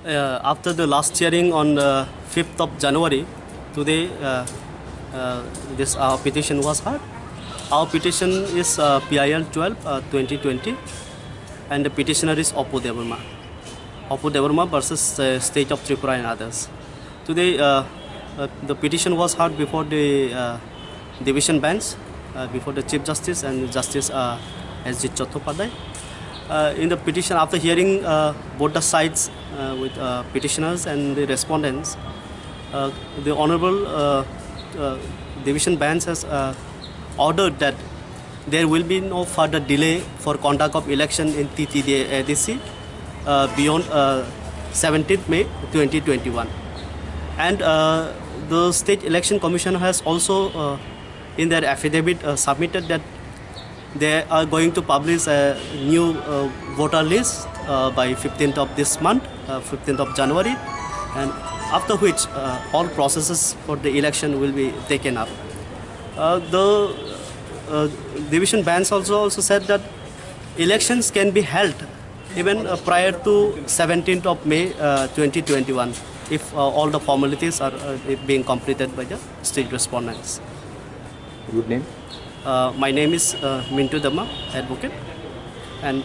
After the last hearing on 5th of January, today this petition was heard. Our petition is PIL 12 2020, and the petitioner is Oppo Devarma versus State of Tripura and others. Today, the petition was heard before the division bench, before the Chief Justice and Justice S.G. Chattopadhyay. In the petition, after hearing both the sides with petitioners and the respondents, the Honorable Division Bench has ordered that there will be no further delay for conduct of election in TTAADCni beyond 17th May 2021. And the State Election Commission has also in their affidavit submitted that they are going to publish a new voter list by 15th of this month, 15th of January, and after which all processes for the election will be taken up. The division bench also said that elections can be held even prior to 17th of May 2021 if all the formalities are being completed by the state respondents. Good name? My name is Mintu Dhamma, advocate, and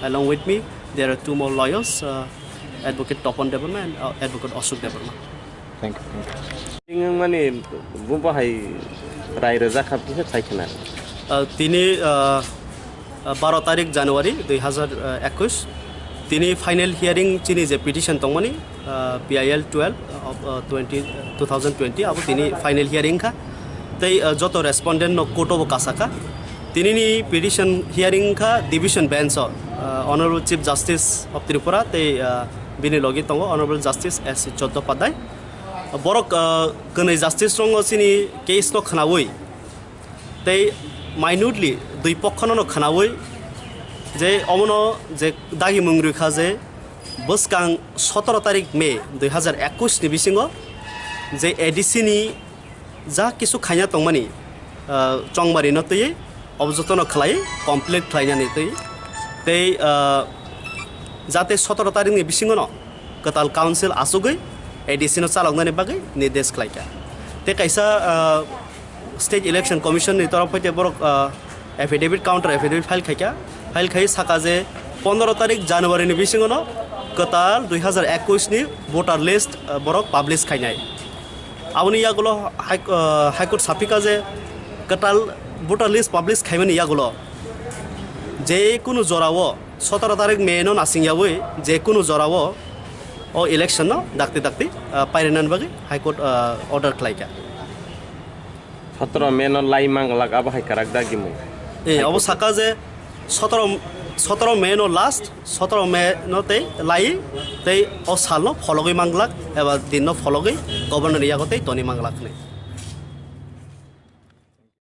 along with me there are two more lawyers, Advocate Topon Devarma and Advocate Ashok Devarma. Thank you. তিনি 12 তারিখ জানুয়ারি 2021 তিনি final hearing চিনি যে petition তংমানি PIL 12 of 2020 अब তিনি final hearing खा तै जतो रेस्पोंडेंट नो कोटो कासाका तिनी पिटिशन हियरिंग खा division bench honourable chief justice of Tripura तै बिनि लगे तंगो ऑनरेबल जस्टिस S.C. Chattopadhyay बरक कनै जस्टिस रंग सिनी केस नो खनावै तै माइन्यूटली दुई पक्षनो नो खनावै जे अमनो जे दागी मुंग्रिखा जे बसकां 17 तारिख मे 2021 नि बिसिंगो जे ADCनि जा किसु खाया तंगमानि चongmarima तै अबजतन खलाय कमप्लीट खालायनानै तै जाते 17 तारिख नि बिसिंगो न कताल काउन्सिल आसुगै ADCनो चालंनानै बागै निर्देश खलायका ते कैसा स्टेट इलेक्शन कमिशन नि तरफ फैते बरक एफिडेविट काउंटर एफिडेविट फाइल खाय सका जे 15 तारिख जानुवारी नि बिसिंगो न कताल 2021 नि वोटर लिस्ट बरक पब्लिश खायनाय आवनि यागुलो हाई कोर्ट सापिका जे कताल वोटर लिस्ट पब्लिश खायमानि यागुलो जे कुनु जरावो 17 तारिख मे नो नासिंयावै जे कुनु जरावो ओ इलेक्शन न दाक्ते पाइरेनान बागै हाई कोर्ट ऑर्डर खलायका 17 मे नो लाई मांगलाक अब हाई कराक दागिमु ए अब साका जे 17 मे नो लास्ट 17 मे नो तै लाई तै ओ साल न फलगै मांगलाक एबा दिन न फलगै गवर्नर यागतै तनि मांगलाक नै